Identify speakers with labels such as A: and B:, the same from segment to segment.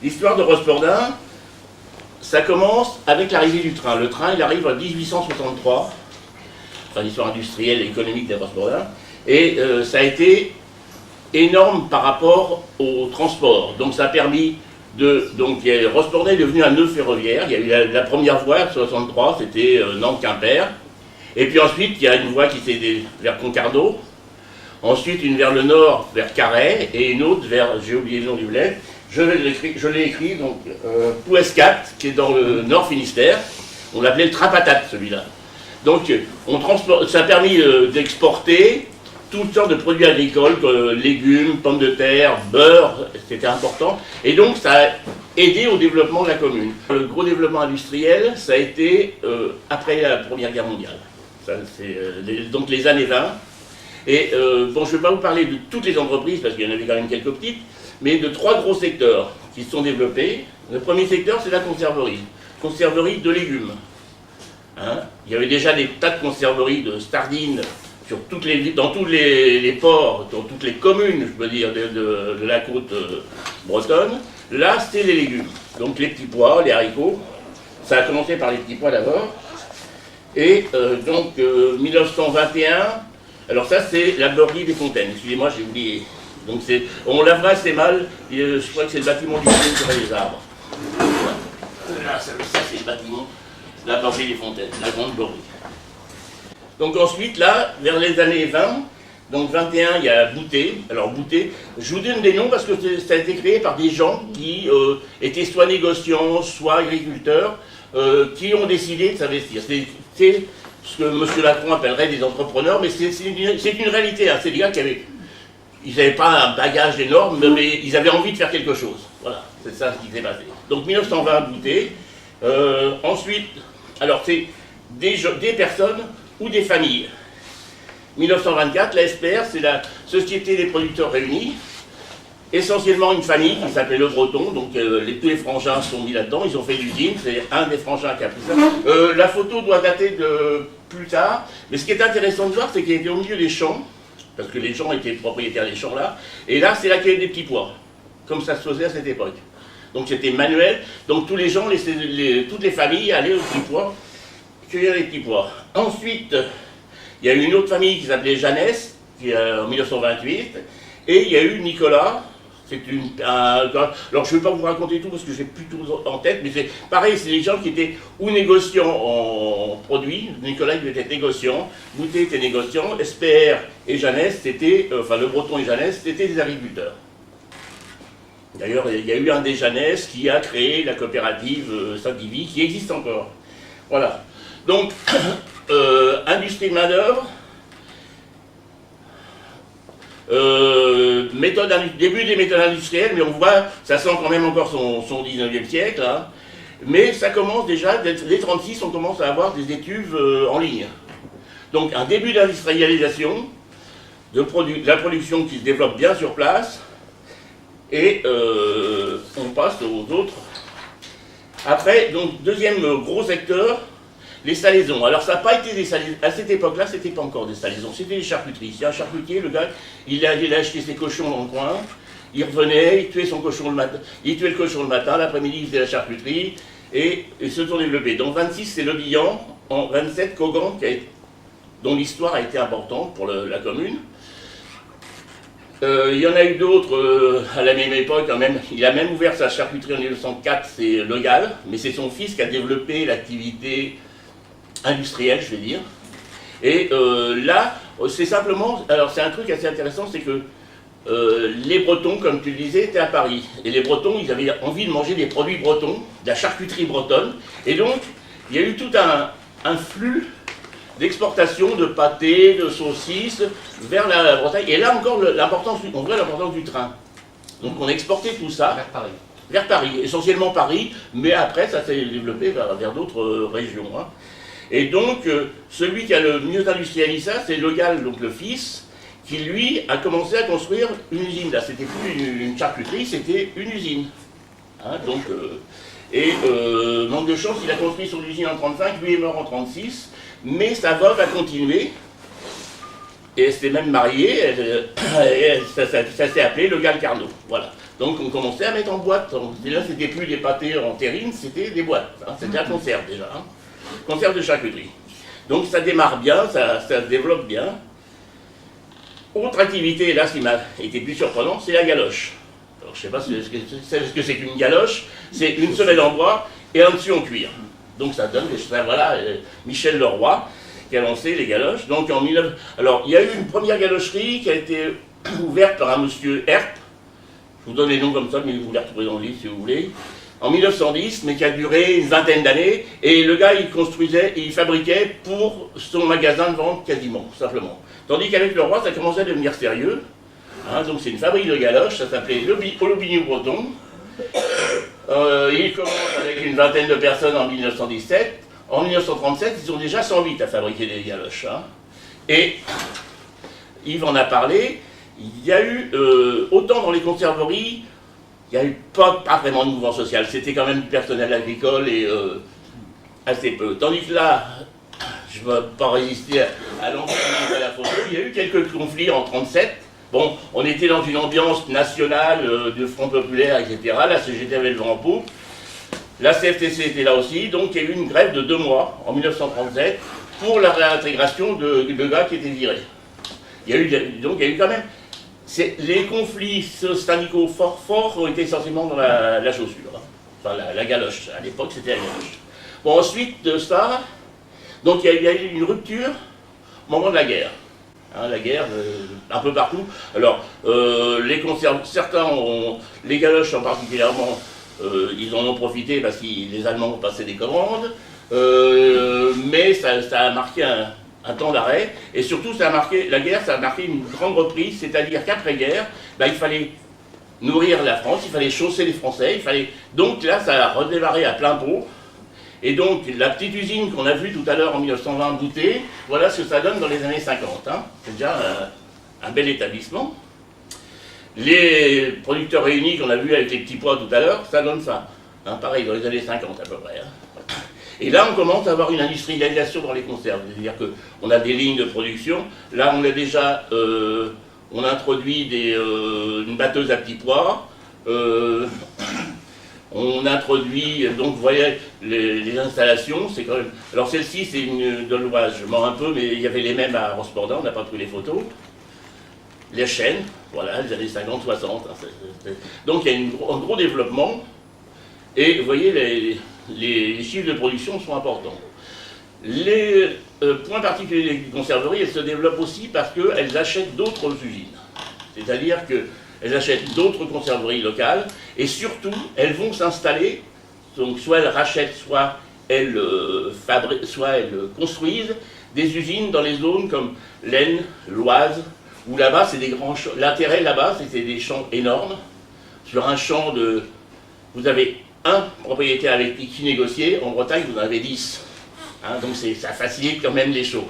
A: L'histoire de Rospordin, ça commence avec l'arrivée du train. Le train, il arrive en 1863, enfin l'histoire industrielle et économique de Rospordin, et ça a été énorme par rapport au transport. Donc ça a permis de... Donc Rospordin est devenu un nœud ferroviaire. Il y a eu la première voie, en 63, c'était Nantes-Quimper. Et puis ensuite, il y a une voie qui s'est vers Concarneau. Ensuite, une vers le nord, vers Carhaix, et une autre vers, j'ai oublié le nom du bled, je l'ai écrit, donc Plouescat, qui est dans le nord Finistère. On l'appelait le trapatate, celui-là. Donc, ça a permis d'exporter toutes sortes de produits agricoles, légumes, pommes de terre, beurre, c'était important. Et donc, ça a aidé au développement de la commune. Le gros développement industriel, ça a été après la Première Guerre mondiale. Ça, donc, les années 20. Et bon, je ne vais pas vous parler de toutes les entreprises, parce qu'il y en avait quand même quelques petites, mais de 3 gros secteurs qui se sont développés. Le premier secteur, c'est la conserverie. Conserverie de légumes. Hein, il y avait déjà des tas de conserveries de sardines dans tous les ports, dans toutes les communes, je peux dire, de la côte bretonne. Là, c'était les légumes. Donc les petits pois, les haricots. Ça a commencé par les petits pois d'abord. Et donc 1921, alors ça c'est la beurrerie des Fontaines. Excusez-moi, j'ai oublié. Donc on la voit assez mal. Je crois que c'est le bâtiment du Fontaine sur les arbres. Là, ça c'est le bâtiment. La beurrerie des Fontaines, la grande beurrerie. Donc ensuite, là, vers les années 20, donc 21, il y a Boutet. Alors Boutet, je vous donne des noms parce que ça a été créé par des gens qui étaient soit négociants, soit agriculteurs, qui ont décidé de s'investir. C'est ce que M. Lacron appellerait des entrepreneurs, mais c'est une réalité. Hein. C'est des gars qui n'avaient pas un bagage énorme, mais ils avaient envie de faire quelque chose. Voilà, c'est ça ce qui s'est passé. Donc 1920, Boutet. Ensuite, alors c'est des personnes ou des familles. 1924, la SPR, c'est la Société des producteurs réunis, essentiellement une famille qui s'appelait Le Breton, donc tous les frangins sont mis là-dedans, ils ont fait l'usine, c'est un des frangins qui a pris ça. La photo doit dater de plus tard, mais ce qui est intéressant de voir, c'est qu'il était au milieu des champs, parce que les gens étaient propriétaires des champs là, et là c'est la cueillette des petits pois, comme ça se faisait à cette époque. Donc c'était manuel, donc tous les gens, toutes les familles allaient aux petits pois, cueillir les petits pois. Ensuite, il y a eu une autre famille qui s'appelait Jeannès, en 1928, et il y a eu Nicolas. Alors je ne vais pas vous raconter tout parce que j'ai plus tout en tête, mais c'est pareil, c'est des gens qui étaient ou négociants en produits. Nicolas il était négociant, Boutet était négociant, SPR et Jeannès, c'était, enfin Le Breton et Jeannès, c'était des agriculteurs. D'ailleurs, il y a eu un des Jeannès qui a créé la coopérative Saint-Divy, qui existe encore. Voilà. Donc, industrie de main-d'œuvre, début des méthodes industrielles, mais on voit, ça sent quand même encore son 19e siècle, hein. Mais ça commence déjà, dès 1936, on commence à avoir des études en ligne. Donc, un début d'industrialisation, de la production qui se développe bien sur place, et on passe aux autres. Après, donc, deuxième gros secteur, les salaisons. Alors ça n'a pas été des salaisons, à cette époque-là, c'était pas encore des salaisons, c'était des charcuteries. C'est un charcutier, le gars, il allait acheter ses cochons dans le coin, il revenait, il tuait son cochon le matin, il tuait le cochon le matin, l'après-midi il faisait la charcuterie, et ils se sont développés. Donc 26 c'est Le Bihan, en 27 Cogan, dont l'histoire a été importante pour la commune. Il y en a eu d'autres à la même époque, quand même. Il a même ouvert sa charcuterie en 1904, c'est Le Gall, mais c'est son fils qui a développé l'activité industrielle, je vais dire. Et là, c'est simplement... Alors c'est un truc assez intéressant, c'est que les Bretons, comme tu le disais, étaient à Paris. Et les Bretons, ils avaient envie de manger des produits bretons, de la charcuterie bretonne. Et donc, il y a eu tout un flux d'exportation de pâtés, de saucisses vers la Bretagne. Et là encore, on voit l'importance du train. Donc on exportait tout ça
B: vers Paris.
A: Vers Paris, essentiellement Paris, mais après ça s'est développé vers d'autres régions. Hein. Et donc, celui qui a le mieux industrialisé ça, c'est Le Gall, donc le fils, qui lui a commencé à construire une usine. Là, c'était plus une charcuterie, c'était une usine. Hein, donc, manque de chance, il a construit son usine en 1935, lui est mort en 1936. Mais sa veuve a continué, et elle s'est même mariée, ça s'est appelé Le Gall Carnot. Voilà. Donc on commençait à mettre en boîte. Et là, c'était plus des pâtés en terrine, c'était des boîtes. Hein. C'était la conserve déjà. Hein. Conserve de charcuterie. Donc ça démarre bien, ça se développe bien. Autre activité, là, ce qui m'a été plus surprenant, c'est la galoche. Alors, je ne sais pas ce que c'est qu'une galoche. C'est une semelle en bois et un dessus en cuir. Donc ça donne, voilà, Michel Leroy qui a lancé les galoches. Donc en 19... Alors, il y a eu une première galocherie qui a été ouverte par un monsieur Herp. Je vous donne les noms comme ça, mais vous les retrouvez dans le livre si vous voulez. En 1910, mais qui a duré une vingtaine d'années. Et le gars, il construisait, il fabriquait pour son magasin de vente quasiment, simplement. Tandis qu'avec le roi, ça commençait à devenir sérieux. Hein, donc c'est une fabrique de galoches, ça s'appelait Olobigny-Breton. Il commence avec une vingtaine de personnes en 1917. En 1937, ils sont déjà 108 à fabriquer des galoches. Hein. Et Yves en a parlé, il y a eu, autant dans les conserveries, il n'y a eu pas vraiment de mouvement social. C'était quand même du personnel agricole et assez peu. Tandis que là, je ne vais pas résister à l'ensemble de la photo, il y a eu quelques conflits en 1937. Bon, on était dans une ambiance nationale de Front Populaire, etc. La CGT avait le vent en poupe. La CFTC était là aussi, donc il y a eu une grève de 2 mois en 1937 pour la réintégration de gars qui étaient virés. Il y a eu, donc il y a eu quand même... Les conflits syndicaux forts ont été essentiellement dans la chaussure. Hein. Enfin, la galoche. À l'époque, c'était la galoche. Bon, ensuite de ça, donc il y a eu une rupture au moment de la guerre. Hein, la guerre, un peu partout. Alors, certains ont... Les galoches en particulièrement, ils en ont profité parce que les Allemands ont passé des commandes. Mais ça a marqué un temps d'arrêt, et surtout la guerre, ça a marqué une grande reprise, c'est-à-dire qu'après-guerre, il fallait nourrir la France, il fallait chausser les Français, donc là, ça a redémarré à plein pot, et donc la petite usine qu'on a vue tout à l'heure en 1920 Boutet, voilà ce que ça donne dans les années 50, hein. C'est déjà un bel établissement. Les producteurs réunis qu'on a vus avec les petits pois tout à l'heure, ça donne ça, hein, pareil, dans les années 50 à peu près. Hein. Et là, on commence à avoir une industrialisation dans les conserves, c'est-à-dire qu'on a des lignes de production. Là, on a déjà, on introduit une batteuse à petits pois. On introduit, donc vous voyez, les installations, c'est quand même... Alors celle-ci, c'est une de l'Oise, je mens un peu, mais il y avait les mêmes à Rosporden, on n'a pas pris les photos. Les chaînes, voilà, les années 50-60. Hein, donc il y a un gros développement. Et vous voyez, les chiffres de production sont importants. Les points particuliers des conserveries, elles se développent aussi parce qu'elles achètent d'autres usines. C'est-à-dire qu'elles achètent d'autres conserveries locales et surtout, elles vont s'installer, donc soit elles rachètent, soit elles construisent des usines dans les zones comme l'Aisne, l'Oise, où là-bas, c'est des grands champs. L'intérêt là-bas, c'était des champs énormes. Sur un champ de... Vous avez un propriétaire avec qui négocier, en Bretagne vous en avez 10. Hein, donc ça facilite quand même les choses.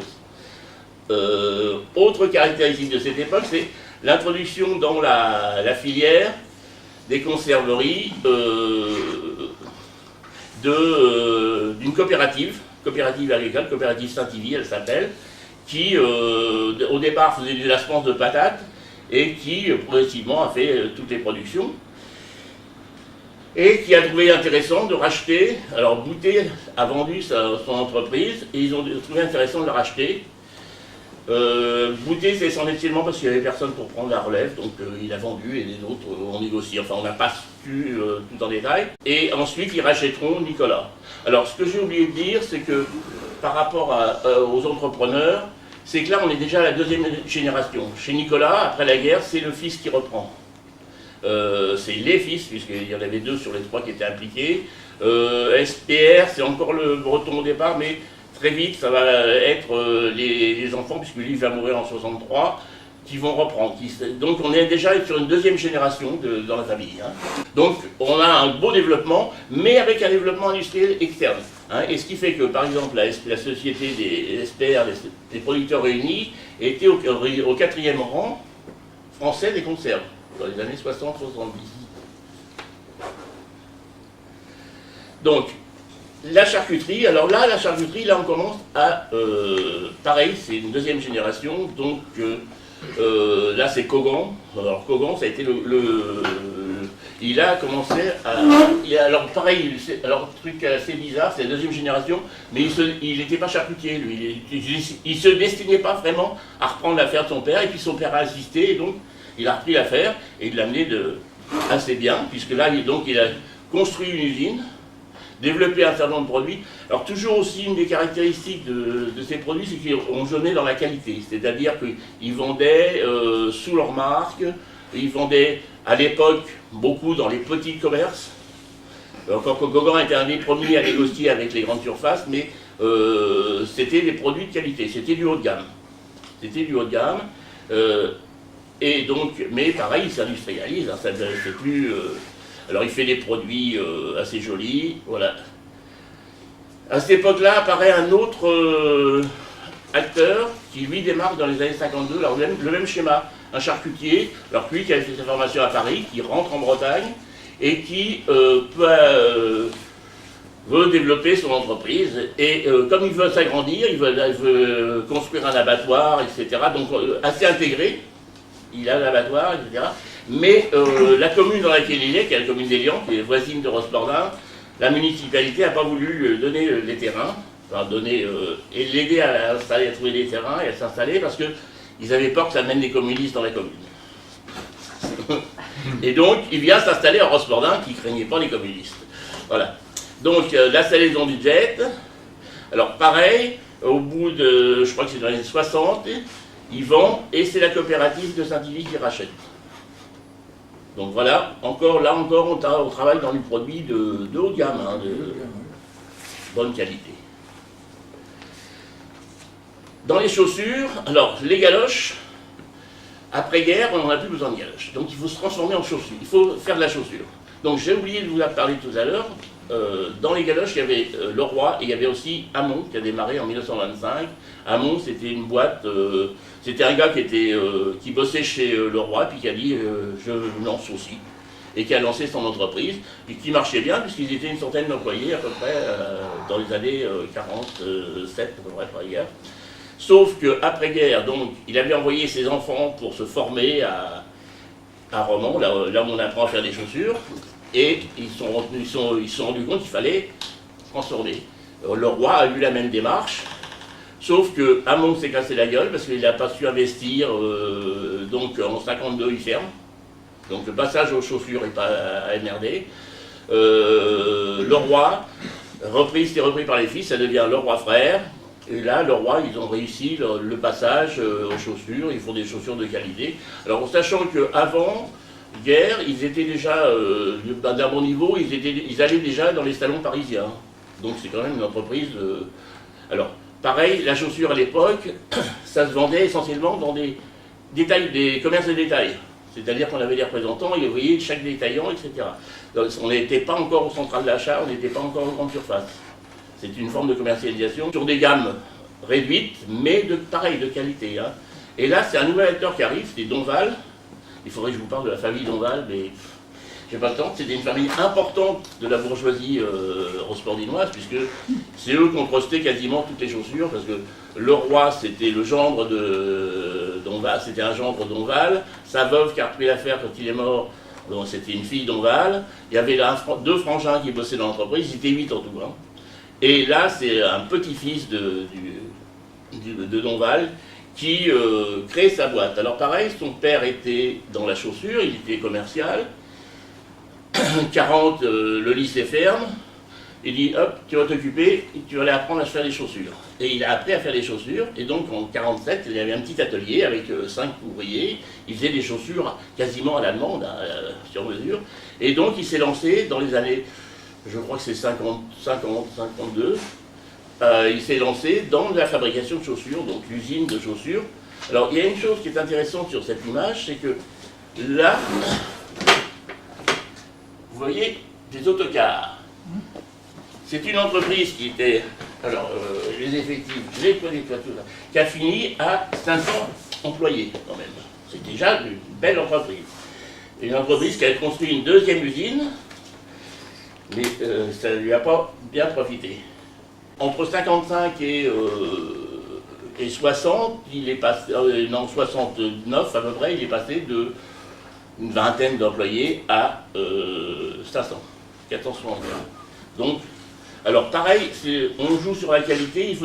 A: Autre caractéristique de cette époque, c'est l'introduction dans la filière des conserveries d'une coopérative agricole, coopérative Saint-Ivy, elle s'appelle, qui au départ faisait de la semence de patates et qui progressivement a fait toutes les productions. Et qui a trouvé intéressant de racheter, alors Boutet a vendu son entreprise, et ils ont trouvé intéressant de la racheter. Boutet, c'est essentiellement parce qu'il n'y avait personne pour prendre la relève, donc il a vendu et les autres ont négocié. Enfin, on n'a pas su tout en détail. Et ensuite, ils rachèteront Nicolas. Alors, ce que j'ai oublié de dire, c'est que par rapport aux entrepreneurs, c'est que là, on est déjà à la deuxième génération. Chez Nicolas, après la guerre, c'est le fils qui reprend. C'est les fils, puisqu'il y en avait 2 sur les 3 qui étaient impliqués. SPR, c'est encore le breton au départ, mais très vite, ça va être les enfants, puisque lui va mourir en 63, qui vont reprendre. Donc on est déjà sur une deuxième génération dans la famille. Hein. Donc on a un beau développement, mais avec un développement industriel externe. Hein. Et ce qui fait que, par exemple, la société des SPR, des producteurs réunis, était au 4e rang français des conserves, dans les années 60-70. Donc, la charcuterie, alors là, la charcuterie, là on commence à, pareil, c'est une deuxième génération, donc là c'est Kogan. Alors Kogan, ça a été il a commencé à... alors pareil, alors truc assez bizarre, c'est la deuxième génération, mais il n'était pas charcutier, lui. Il se destinait pas vraiment à reprendre l'affaire de son père, et puis son père a insisté, et donc il a repris l'affaire, et il l'a amené assez bien, puisque là, il a construit une usine, développé un certain nombre de produits. Alors toujours aussi, une des caractéristiques de ces produits, c'est qu'ils ont jeûné dans la qualité, c'est-à-dire qu'ils vendaient sous leur marque, ils vendaient à l'époque beaucoup dans les petits commerces, encore que Gauguin était un des premiers à négocier avec les grandes surfaces, mais c'était des produits de qualité, c'était du haut de gamme. C'était du haut de gamme, et donc, mais pareil, il s'industrialise, hein, ça ne fait plus... alors il fait des produits assez jolis, voilà. À cette époque-là apparaît un autre acteur qui lui démarque dans les années 52, alors le même schéma, un charcutier, alors lui qui a fait sa formation à Paris, qui rentre en Bretagne et qui veut développer son entreprise, et comme il veut s'agrandir, il veut construire un abattoir, etc., donc assez intégré, il a l'abattoir, etc., mais la commune dans laquelle il est, qui est la commune d'Élian, qui est voisine de Rospordin, la municipalité n'a pas voulu lui donner les terrains, enfin et l'aider à trouver des terrains et à s'installer, parce qu'ils avaient peur que ça mène les communistes dans la commune. Et donc, il vient s'installer à Rospordin, qui ne craignait pas les communistes. Voilà. Donc, la salaison du jet. Alors, pareil, au bout de, je crois que c'est dans les années 60, ils vendent, et c'est la coopérative de Saint-Yves qui rachète. Donc voilà, là encore, on travaille dans du produit de haut de gamme, hein, de bonne qualité. Dans les chaussures, alors, les galoches, après-guerre, on n'en a plus besoin de galoches. Donc il faut se transformer en chaussures, il faut faire de la chaussure. Donc j'ai oublié de vous en parler tout à l'heure. Dans les galoches, il y avait Leroy et il y avait aussi Hamon qui a démarré en 1925. Hamon, c'était une boîte, c'était un gars qui bossait chez Leroy, puis qui a dit je me lance aussi, et qui a lancé son entreprise, et qui marchait bien, puisqu'ils étaient une centaine d'employés à peu près dans les années 47, à peu près, après-guerre. Sauf qu'après-guerre, donc, il avait envoyé ses enfants pour se former à Romans, là où on apprend à faire des chaussures, et ils se sont rendus compte qu'il fallait transformer. Le roi a eu la même démarche, sauf que Hamon s'est cassé la gueule parce qu'il n'a pas su investir, donc en 52 il ferme. Donc le passage aux chaussures n'est pas à emmerder. Le roi, c'est repris par les fils, ça devient le roi frère. Et là, le roi, ils ont réussi le passage aux chaussures, ils font des chaussures de qualité. Alors, en sachant qu'avant guerre, ils étaient déjà d'un bon niveau, ils allaient déjà dans les salons parisiens. Donc c'est quand même une entreprise... Alors, pareil, la chaussure à l'époque, ça se vendait essentiellement dans des commerces de détail. C'est-à-dire qu'on avait des représentants, et vous voyez, chaque détaillant, etc. Donc, on n'était pas encore au central d'achat, on n'était pas encore en grande surface. C'est une forme de commercialisation sur des gammes réduites, mais de qualité. Hein. Et là, c'est un nouvel acteur qui arrive, c'est Donval. Il faudrait que je vous parle de la famille Donval, mais j'ai pas le temps. C'était une famille importante de la bourgeoisie rospordinoise, puisque c'est eux qui ont trusté quasiment toutes les chaussures, parce que le roi, c'était le gendre de Donval, c'était un gendre Donval. Sa veuve qui a repris l'affaire quand il est mort, c'était une fille Donval. Il y avait deux frangins qui bossaient dans l'entreprise, ils étaient 8 en tout. Hein. Et là, c'est un petit-fils de Donval qui crée sa boîte. Alors pareil, son père était dans la chaussure, il était commercial. 40, le lycée ferme. Il dit, hop, tu vas t'occuper, tu vas aller apprendre à se faire des chaussures. Et il a appris à faire des chaussures, et donc en 47, il y avait un petit atelier avec 5 ouvriers. Il faisait des chaussures quasiment à l'allemande, sur mesure. Et donc il s'est lancé dans les années... je crois que c'est 52, il s'est lancé dans la fabrication de chaussures, donc l'usine de chaussures. Alors il y a une chose qui est intéressante sur cette image, c'est que là, vous voyez des autocars. C'est une entreprise qui était, alors les effectifs, je les connais pas tous, qui a fini à 500 employés quand même. C'est déjà une belle entreprise. Une entreprise qui a construit une deuxième usine, mais ça ne lui a pas bien profité. Entre 55 et 60, il est passé, non 69 à peu près, il est passé de une vingtaine d'employés à 500, 460. Donc, alors pareil, on joue sur la qualité,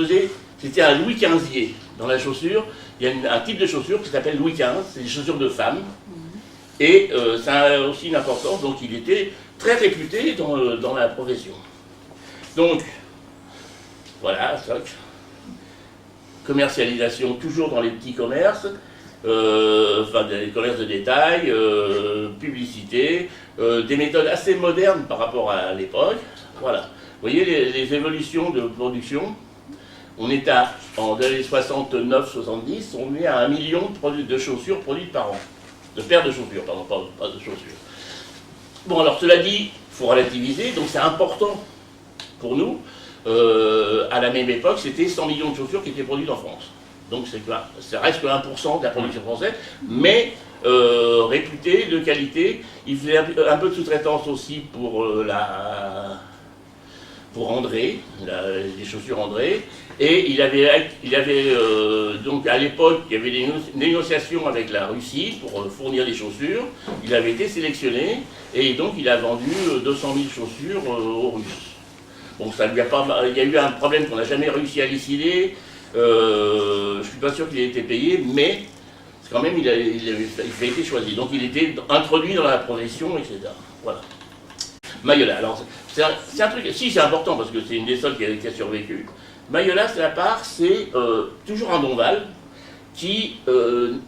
A: c'était un Louis XVier dans la chaussure. Il y a un type de chaussure qui s'appelle Louis XV, c'est des chaussures de femmes. Et ça a aussi une importance, donc il était très réputé dans la profession. Donc, voilà, stock. Commercialisation toujours dans les petits commerces, enfin des commerces de détail, publicité, des méthodes assez modernes par rapport à l'époque. Voilà. Vous voyez les évolutions de production. On est dans les années 69-70, on est à 1 million de chaussures produites par an. De paires de chaussures, pardon, pas de chaussures. Bon, alors cela dit, il faut relativiser, donc c'est important pour nous. À la même époque, c'était 100 millions de chaussures qui étaient produites en France. Donc ça reste que 1% de la production française, mais réputé, de qualité. Il faisait un peu de sous-traitance aussi pour André, les chaussures André. Et il avait donc à l'époque, il y avait des négociations avec la Russie pour fournir des chaussures. Il avait été sélectionné et donc il a vendu 200 000 chaussures aux Russes. Bon, il y a eu un problème qu'on n'a jamais réussi à décider. Je ne suis pas sûr qu'il ait été payé, mais quand même il a été choisi. Donc il était introduit dans la profession, etc. Voilà. Mayola, alors c'est un truc, si c'est important parce que c'est une des seules qui a survécu. Mayola, c'est toujours un Donval qui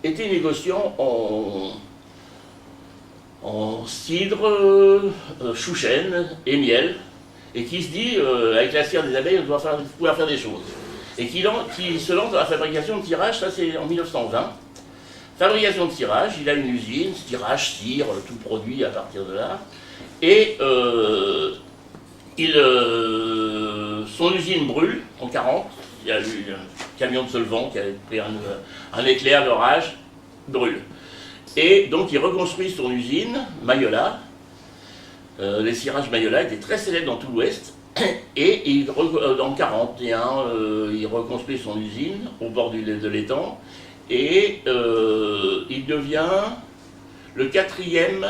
A: était négociant en cidre, chouchen et miel, et qui se dit, avec la cire des abeilles, on doit pouvoir faire des choses. Et qui se lance dans la fabrication de tirage, ça c'est en 1920. Fabrication de tirage, il a une usine, tirage, cire, tout produit à partir de là. Et son usine brûle en 40, il y a eu un camion de solvant qui a pris un éclair d'orage, brûle. Et donc il reconstruit son usine, Mayola. Les cirages Mayola étaient très célèbres dans tout l'Ouest. Et en 41, il reconstruit son usine au bord de l'étang. Et il devient le 4e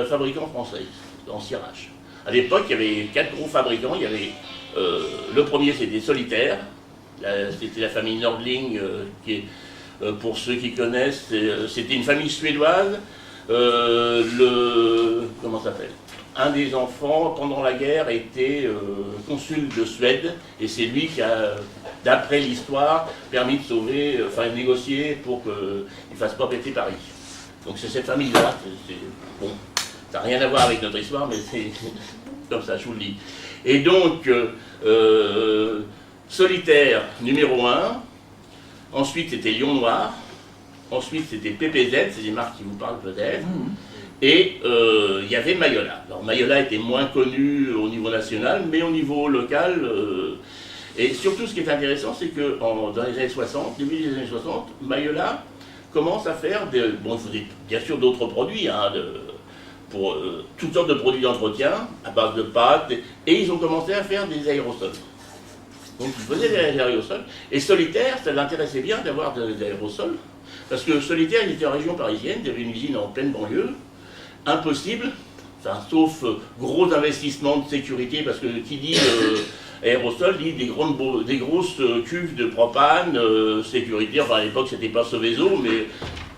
A: fabricant français en cirage. À l'époque, il y avait 4 gros fabricants. Il y avait le premier, c'était Solitaire. C'était la famille Nordling, pour ceux qui connaissent, c'était une famille suédoise. Comment ça s'appelle ? Un des enfants, pendant la guerre, était consul de Suède, et c'est lui qui a, d'après l'histoire, permis de sauver, enfin négocier pour qu'il ne fasse pas péter Paris. Donc c'est cette famille-là, bon, ça n'a rien à voir avec notre histoire, mais c'est comme ça, je vous le dis. Et donc, Solitaire, numéro 1, ensuite c'était Lion Noir, ensuite c'était PPZ, c'est des marques qui vous parlent peut-être, et il y avait Mayola. Alors Mayola était moins connu au niveau national, mais au niveau local, et surtout ce qui est intéressant, c'est que dans les années 60, début des années 60, Mayola commence à faire, bon, il faut bien sûr d'autres produits, hein, pour toutes sortes de produits d'entretien, à base de pâtes, et ils ont commencé à faire des aérosols. Donc ils faisaient des aérosols, et Solitaire, ça l'intéressait bien d'avoir des aérosols, parce que Solitaire, il était en région parisienne, il y avait une usine en pleine banlieue, impossible, enfin, sauf gros investissements de sécurité, parce que qui dit aérosol dit des grosses cuves de propane, sécurité, enfin à l'époque c'était pas Seveso, mais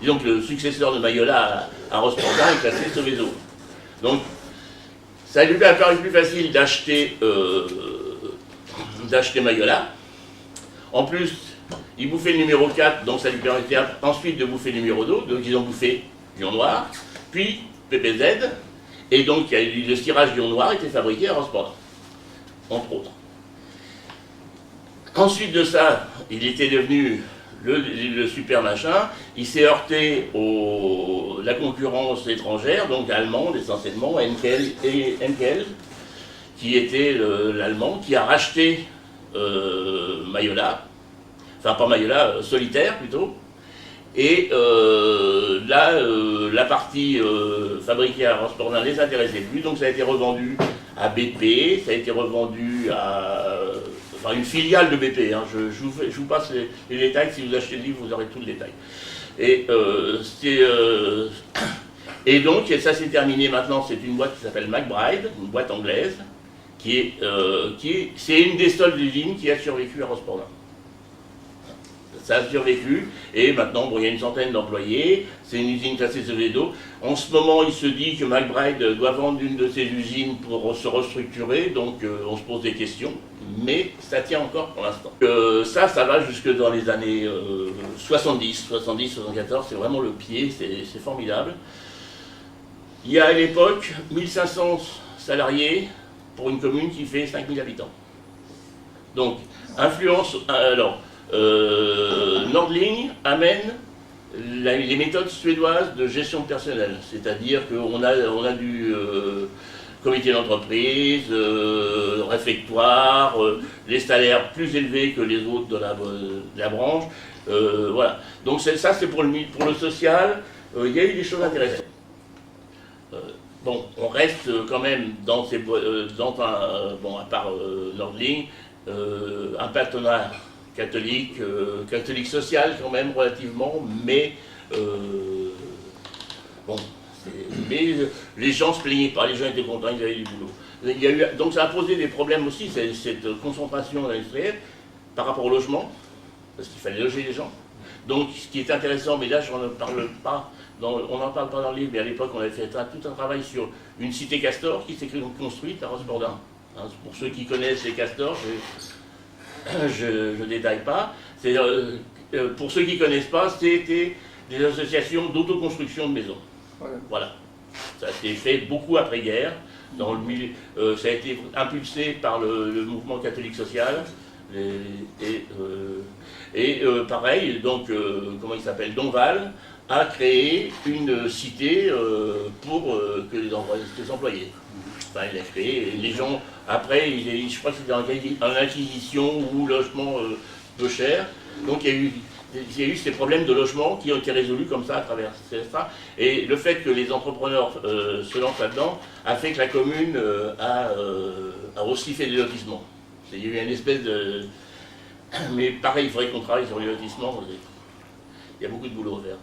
A: disons que le successeur de Mayola à Rospordin est classé Seveso. Donc ça lui a paru plus facile d'acheter Mayola. En plus, il bouffait le numéro 4, donc ça lui permettait ensuite de bouffer le numéro 2, donc ils ont bouffé Lion Noir, puis PPZ, et donc le cirage Lion Noir était fabriqué à Rospordin, entre autres. Ensuite de ça, il était devenu le super machin, il s'est heurté à la concurrence étrangère, donc allemande essentiellement, Henkel, qui était l'allemand, qui a racheté Mayola, enfin pas Mayola, Solitaire plutôt, et là, la partie fabriquée à Rospordin ne les intéressait plus, donc ça a été revendu à BP, ça a été revendu à enfin une filiale de BP, hein. Je vous passe les détails, si vous achetez le livre, vous aurez tout le détail. Et Et donc, ça s'est terminé maintenant, c'est une boîte qui s'appelle McBride, une boîte anglaise, c'est une des seules usines qui a survécu à Rospordin. Ça a survécu, et maintenant, bon, il y a une centaine d'employés, c'est une usine classée Seveso. En ce moment, il se dit que McBride doit vendre une de ses usines pour se restructurer, donc on se pose des questions, mais ça tient encore pour l'instant. Ça va jusque dans les années 70, 74, c'est vraiment le pied, c'est formidable. Il y a à l'époque 1500 salariés pour une commune qui fait 5000 habitants. Donc, influence, alors, Nordling amène les méthodes suédoises de gestion de personnel, c'est-à-dire qu'on a du comité d'entreprise, réfectoire, les salaires plus élevés que les autres de la branche, voilà. Donc ça c'est pour le social, il y a eu des choses intéressantes. Bon, on reste quand même dans bon, à part Nordling, un partenaire catholique, catholique social quand même relativement, mais bon, mais les gens se plaignaient pas, les gens étaient contents, ils avaient du boulot. Donc ça a posé des problèmes aussi, cette concentration industrielle par rapport au logement, parce qu'il fallait loger les gens. Donc ce qui est intéressant, mais là je n'en parle pas, on n'en parle pas dans le livre, mais à l'époque on avait fait tout un travail sur une cité Castor qui s'est construite à Rospordin. Hein, pour ceux qui connaissent les Castors, je ne détaille pas. Pour ceux qui ne connaissent pas, c'était des associations d'autoconstruction de maisons. Voilà. Ça a été fait beaucoup après-guerre. Ça a été impulsé par le mouvement catholique social. Pareil, donc, comment il s'appelle, Donval a créé une cité pour que les employés. Enfin, il a créé, les gens, après, je crois que c'était en acquisition ou logement peu cher. Donc il y a eu ces problèmes de logement qui ont été résolus comme ça à travers ça. Et le fait que les entrepreneurs se lancent là-dedans a fait que la commune a aussi fait des lotissements. Il y a eu une espèce de... Mais pareil, il faudrait qu'on travaille sur les lotissements. Il y a beaucoup de boulot à faire.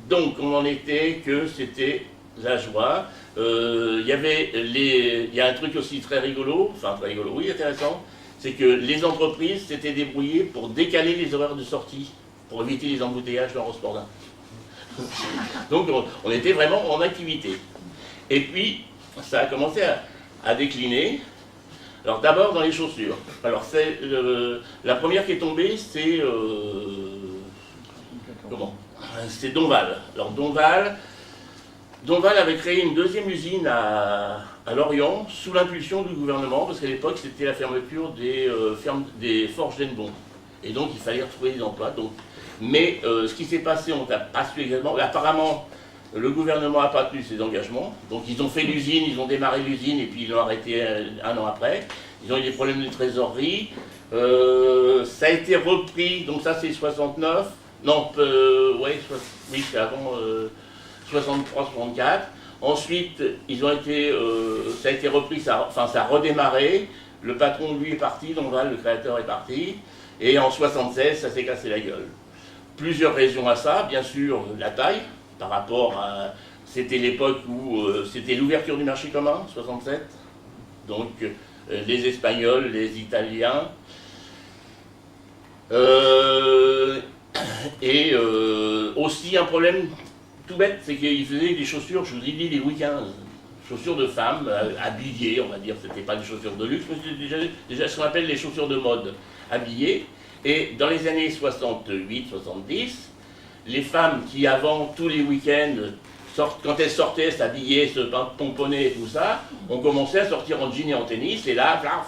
A: Donc on en était que c'était la joie. Il y a un truc aussi très rigolo, oui, intéressant, c'est que les entreprises s'étaient débrouillées pour décaler les horaires de sortie, pour éviter les embouteillages dans Rospordin. Donc on était vraiment en activité. Et puis, ça a commencé à décliner. Alors d'abord dans les chaussures. Alors la première qui est tombée, c'est... c'est Donval. Alors Donval avait créé une deuxième usine à Lorient, sous l'impulsion du gouvernement, parce qu'à l'époque c'était la fermeture des forges d'Hennebeau. Et donc il fallait retrouver des emplois. Mais ce qui s'est passé, on n'a pas su également. Apparemment, le gouvernement n'a pas tenu ses engagements. Donc ils ont fait l'usine, ils ont démarré l'usine et puis ils l'ont arrêté un an après. Ils ont eu des problèmes de trésorerie. Ça a été repris, donc ça c'est 69. Non, oui, c'est avant 63-64. Ensuite, ça a été repris, ça a redémarré. Le patron, lui, est parti, Donval, le créateur, est parti. Et en 76, ça s'est cassé la gueule. Plusieurs raisons à ça, bien sûr, la taille, par rapport à... C'était l'époque où c'était l'ouverture du marché commun, 67. Donc, les Espagnols, les Italiens. Aussi un problème tout bête, c'est qu'ils faisaient des chaussures, je vous ai dit, les week-ends. Chaussures de femmes, habillées, on va dire, c'était pas des chaussures de luxe, mais c'était déjà ce qu'on appelle les chaussures de mode, habillées. Et dans les années 68-70, les femmes qui avant, tous les week-ends, quand elles sortaient, s'habillaient, se pomponnaient et tout ça, ont commencé à sortir en jean et en tennis, et là, plaf,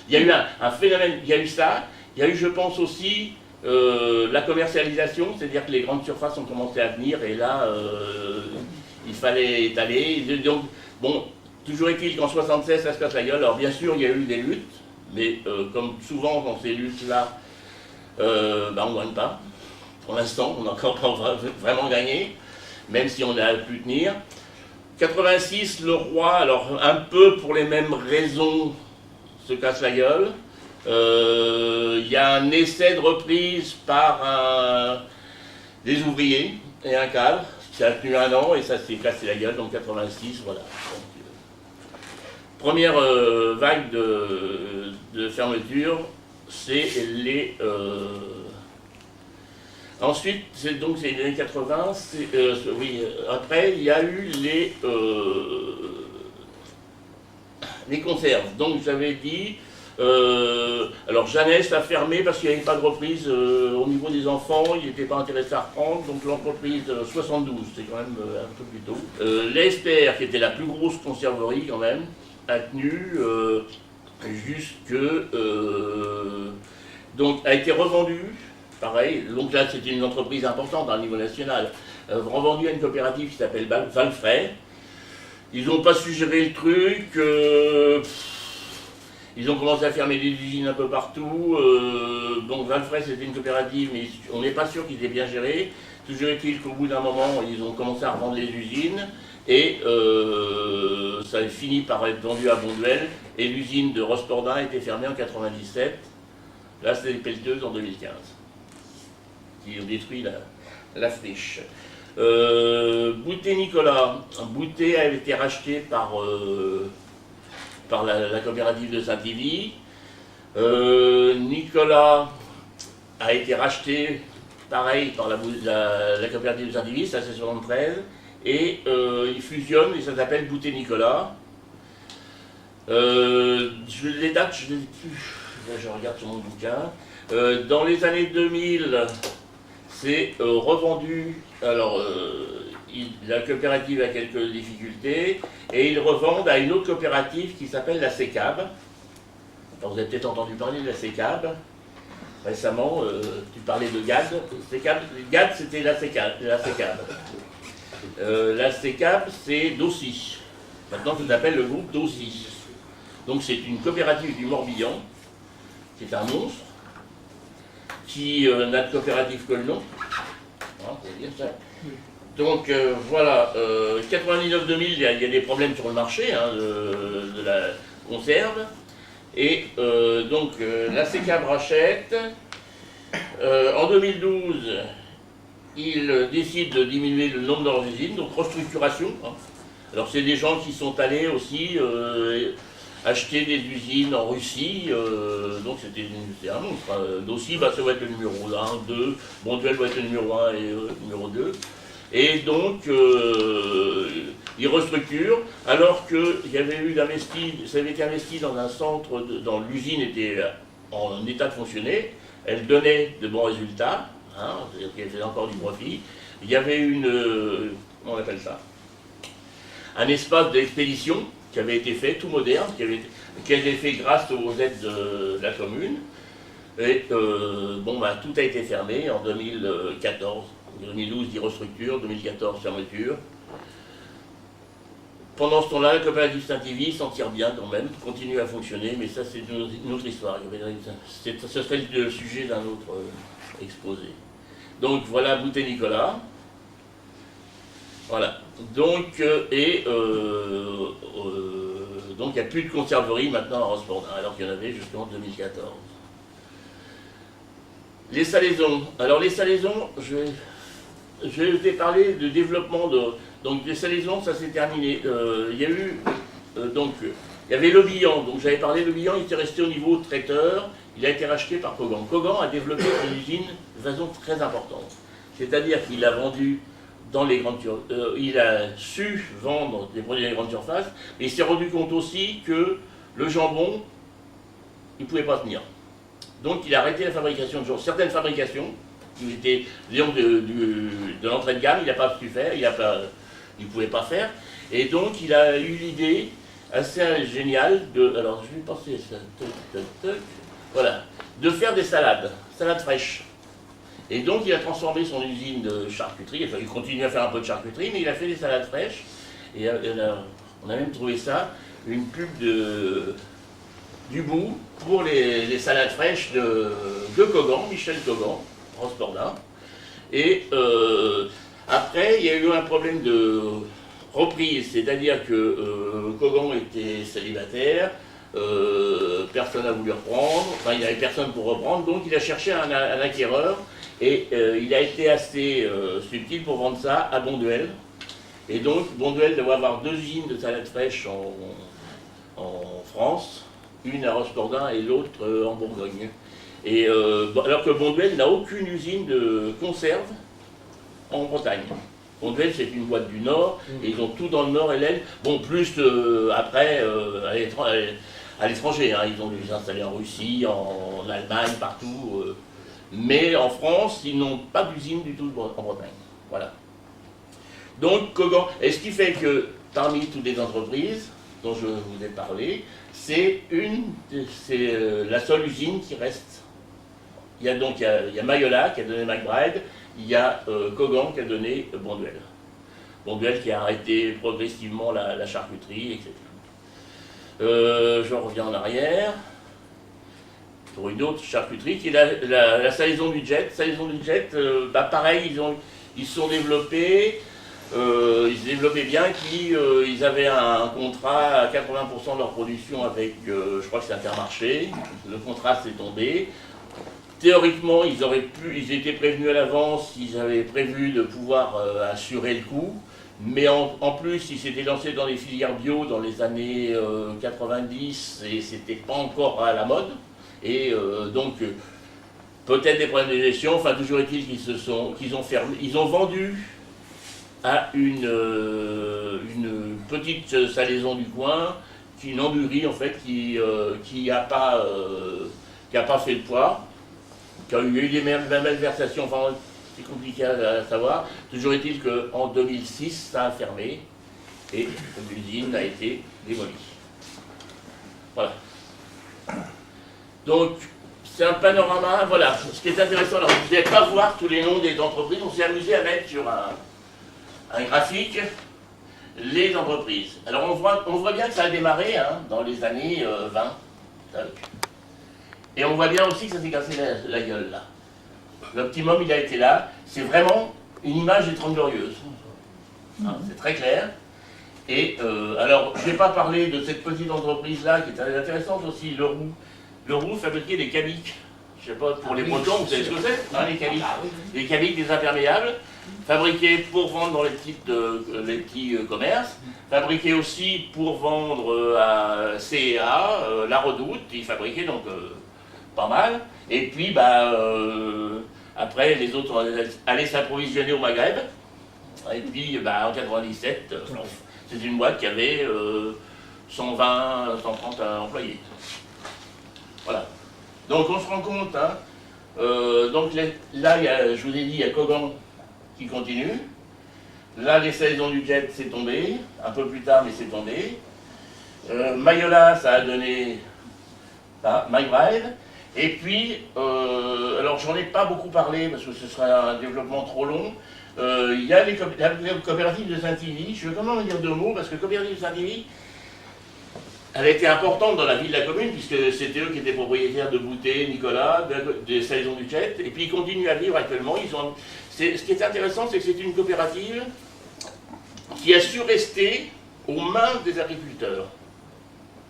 A: il y a eu un phénomène, il y a eu ça, il y a eu, je pense aussi, la commercialisation, c'est-à-dire que les grandes surfaces ont commencé à venir, et là, il fallait étaler. Donc, bon, toujours est-il qu'en 76, ça se casse la gueule. Alors bien sûr, il y a eu des luttes, mais comme souvent dans ces luttes-là, on ne gagne pas. Pour l'instant, on n'a encore pas vraiment gagné, même si on a pu tenir. 86, le roi, alors un peu pour les mêmes raisons, se casse la gueule. Il y a un essai de reprise par des ouvriers et un cadre. Ça a tenu 1 an et ça s'est cassé la gueule, donc 86, voilà. Donc, première vague de fermeture, c'est les... ensuite, c'est les années 80, oui, après, il y a eu les conserves. Donc j'avais dit, alors Jeannès a fermé parce qu'il n'y avait pas de reprise au niveau des enfants, il n'était pas intéressé à reprendre, donc l'entreprise 72, c'est quand même un peu plus tôt. L'Esper, qui était la plus grosse conserverie quand même, a tenu jusque... donc a été revendue, pareil, donc là c'était une entreprise importante à niveau national, revendue à une coopérative qui s'appelle Valfray. Ils n'ont pas su gérer le truc, ils ont commencé à fermer des usines un peu partout, donc Valfray c'était une coopérative, mais on n'est pas sûr qu'ils aient bien géré. Toujours est-il qu'au bout d'un moment, ils ont commencé à revendre les usines, et ça a fini par être vendu à Bonduel, et l'usine de Rospordin a été fermée en 97. Là, c'était les pelleteuses en 2015, qui ont détruit la friche. Boutet-Nicolas. Boutet a été racheté par la coopérative de Saint-Yvy. Nicolas a été racheté, pareil, par la coopérative de Saint-Yvy, ça c'est 73, et ils fusionnent et ça s'appelle Boutet-Nicolas. Les dates, je ne les ai plus, là je regarde sur mon bouquin. Dans les années 2000, c'est revendu, alors la coopérative a quelques difficultés, et ils revendent à une autre coopérative qui s'appelle la CECAB. Alors, vous avez peut-être entendu parler de la CECAB. Récemment, tu parlais de GAD. GAD, c'était la CECAB. La CECAB, c'est Daucy. Maintenant, ça s'appelle le groupe Daucy. Donc, c'est une coopérative du Morbihan, qui est un monstre, qui n'a de coopérative que le nom. Hein, faut dire ça. Donc voilà, 99-2000, il y a des problèmes sur le marché hein, de la conserve. Et donc la CECAB rachète. En 2012, ils décident de diminuer le nombre de leurs usines, donc restructuration. Hein. Alors c'est des gens qui sont allés aussi acheter des usines en Russie, donc c'était un monstre. Hein. Daucy, ça va être le numéro 1, 2, Bonduel va être le numéro 1 et le numéro 2. Et donc, ils restructurent, alors qu'il y avait eu ça avait été investi dans un centre, dans l'usine était en état de fonctionner, elle donnait de bons résultats, hein, c'est-à-dire qu'elle faisait encore du profit. Il y avait comment on appelle ça, un espace d'expédition qui avait été fait, tout moderne, qui avait été fait grâce aux aides de la commune. Et tout a été fermé en 2014. 2012, ils restructurent, 2014, fermeture. Pendant ce temps-là, la coopérative Saint-Yvy s'en tire bien quand même, continue à fonctionner, mais ça c'est une autre histoire. Ce serait le sujet d'un autre exposé. Donc voilà Boutet-Nicolas. Voilà. Donc, donc il n'y a plus de conserverie maintenant à Rospordin, alors qu'il y en avait jusqu'en 2014. Les salaisons. Alors les salaisons, je vais vous parler de développement donc les salaisons, ça s'est terminé. Il y a eu il y avait Le Bihan, donc j'avais parlé, Le Bihan, il était resté au niveau traiteur, il a été racheté par Kogan. Kogan a développé une usine de façon très importante. C'est-à-dire qu'il a vendu dans les grandes il a su vendre des produits dans les grandes surfaces, et il s'est rendu compte aussi que le jambon, il ne pouvait pas tenir. Donc il a arrêté la fabrication de jambon. Certaines fabrications, qui étaient, disons, de l'entrée de gamme, il n'a pas pu faire, il ne pouvait pas faire. Et donc il a eu l'idée assez géniale alors je vais penser ça, voilà, de faire des salades fraîches. Et donc il a transformé son usine de charcuterie, enfin il continue à faire un peu de charcuterie, mais il a fait des salades fraîches. Et on a même trouvé ça, une pub du bout pour les salades fraîches de Kogan, Michel Kogan, Rospordin. Et après, il y a eu un problème de reprise, c'est-à-dire que Kogan était célibataire, personne n'a voulu reprendre, enfin il n'y avait personne pour reprendre, donc il a cherché un acquéreur, et il a été assez subtil pour vendre ça à Bonduelle. Et donc Bonduelle doit avoir 2 usines de salade fraîche en France, une à Rospordin et l'autre en Bourgogne. Et, alors que Bonduelle n'a aucune usine de conserve en Bretagne. Bonduelle, c'est une boîte du Nord, et ils ont tout dans le Nord et l'Aisne. Bon, plus après, à l'étranger, hein. Ils ont dû les installer en Russie, en Allemagne, partout. Mais en France, ils n'ont pas d'usine du tout en Bretagne. Voilà. Donc, Cogan, et ce qui fait que parmi toutes les entreprises dont je vous ai parlé, c'est la seule usine qui reste. Il y a Mayholoa qui a donné McBride, il y a Cogan qui a donné Bonduelle. Bonduelle qui a arrêté progressivement la charcuterie, etc. Je reviens en arrière pour une autre charcuterie qui est la salaison du jet. Salaison du jet, pareil, ils se sont développés, ils se développaient bien, et puis ils avaient un contrat à 80% de leur production avec, je crois que c'est Intermarché. Le contrat s'est tombé. Théoriquement, ils étaient prévenus à l'avance, ils avaient prévu de pouvoir assurer le coup, mais en plus, ils s'étaient lancés dans les filières bio dans les années 90 et c'était pas encore à la mode. Et donc, peut-être des problèmes de gestion, enfin, toujours est-il qu'ils ont vendu à une petite salaison du coin, une Amburie en fait, qui a pas fait le poids. Il y a eu la malversation, enfin c'est compliqué à savoir. Toujours est-il qu'en 2006, ça a fermé et l'usine a été démolie. Voilà. Donc, c'est un panorama, voilà. Ce qui est intéressant, alors vous n'allez pas voir tous les noms des entreprises, on s'est amusé à mettre sur un graphique les entreprises. Alors on voit bien que ça a démarré hein, dans les années 20. Et on voit bien aussi que ça s'est cassé la gueule là. L'optimum il a été là. C'est vraiment une image des 30 Glorieuses. Hein, c'est très clair. Et alors je ne vais pas parler de cette petite entreprise là qui est très intéressante aussi, Leroux. Leroux fabriquait des cabiques. Je ne sais pas, pour les Bretons, vous savez ce que c'est hein, les cabiques. Les cabiques, des imperméables, fabriqués pour vendre dans les petits commerces, fabriqués aussi pour vendre à CEA, La Redoute, ils fabriquaient donc pas mal. Et puis, après, les autres allaient s'approvisionner au Maghreb. Et puis, en 97, c'est une boîte qui avait 120, 130 employés. Voilà. Donc, on se rend compte, hein, donc là, je vous ai dit, il y a Cogan qui continue. Là, les saisons du jet, c'est tombé. Un peu plus tard, mais c'est tombé. Mayholoa, ça a donné McBride. Et puis, alors j'en ai pas beaucoup parlé parce que ce serait un développement trop long. Il y a la coopérative de Saint-Yvi. Je vais quand même dire 2 mots parce que la coopérative de Saint-Yvi, elle a été importante dans la vie de la commune puisque c'était eux qui étaient propriétaires de Boutet, Nicolas, des saisons du jet. Et puis ils continuent à vivre actuellement. Ce qui est intéressant, c'est que c'est une coopérative qui a su rester aux mains des agriculteurs.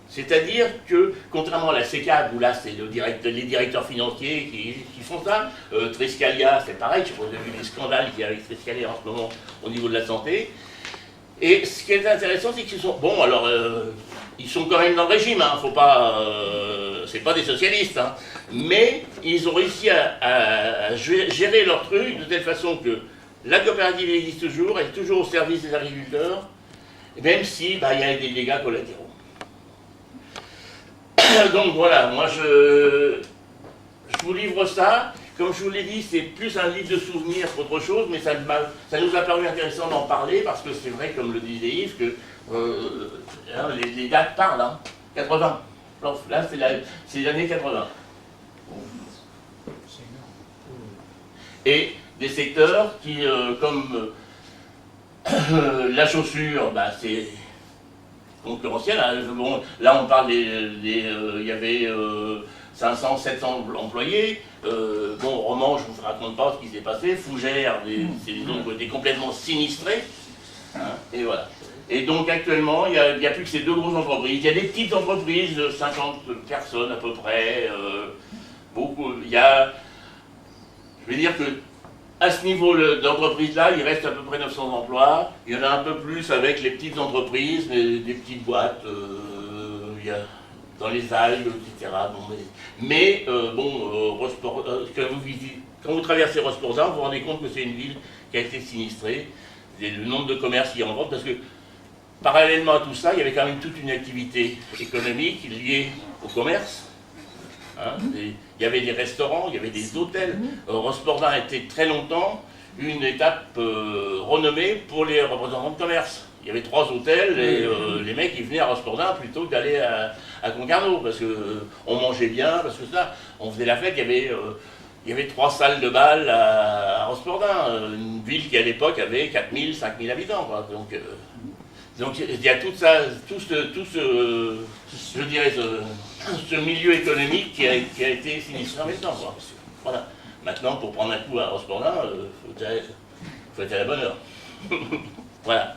A: C'est-à-dire que, contrairement à la CECAD, où là c'est les directeurs financiers qui font ça, Triscalia c'est pareil, je sais pas, vous avez vu les scandales qu'il y a avec Triscalia en ce moment au niveau de la santé. Et ce qui est intéressant, c'est qu'ils sont... Bon, alors, ils sont quand même dans le régime, hein, faut pas... c'est pas des socialistes, hein, mais ils ont réussi à gérer leur truc de telle façon que la coopérative existe toujours, elle est toujours au service des agriculteurs, même si il y a des dégâts collatéraux. Donc voilà, moi je vous livre ça. Comme je vous l'ai dit, c'est plus un livre de souvenirs qu'autre chose, mais ça nous a paru intéressant d'en parler parce que c'est vrai, comme le disait Yves, que les dates parlent. Hein. 80. Là, c'est les années 80. Et des secteurs qui, comme la chaussure, c'est concurrentiel. Hein. Bon, là, on parle il y avait 500, 700 employés. Roman, je ne vous raconte pas ce qui s'est passé. Fougères, c'est des gens qui ont été complètement sinistrés. Hein, et voilà. Et donc actuellement, il n'y a plus que ces deux grosses entreprises. Il y a des petites entreprises de 50 personnes à peu près. Beaucoup. Il y a, je vais dire que à ce niveau d'entreprise-là, il reste à peu près 900 emplois. Il y en a un peu plus avec les petites entreprises, des petites boîtes, il y a dans les algues, etc. Bon, quand vous traversez Rosport-Zin, vous vous rendez compte que c'est une ville qui a été sinistrée. Et le nombre de commerces qui en vente, parce que parallèlement à tout ça, il y avait quand même toute une activité économique liée au commerce. Hein, il y avait des restaurants, il y avait des hôtels. Rosport-Zin a été très longtemps une étape renommée pour les représentants de commerce. Il y avait 3 hôtels et les mecs ils venaient à Rosport-Zin plutôt que d'aller à Concarneau parce qu'on mangeait bien, parce que ça, on faisait la fête, il y avait 3 salles de bal à Rosport-Zin, une ville qui à l'époque avait 4000, 5000 habitants. Quoi. Donc il y a tout ça, je dirais, ce milieu économique qui a été sinistré en même temps. Quoi. Voilà. Maintenant, pour prendre un coup à Rosport-Zin, faut être à la bonne heure. Voilà.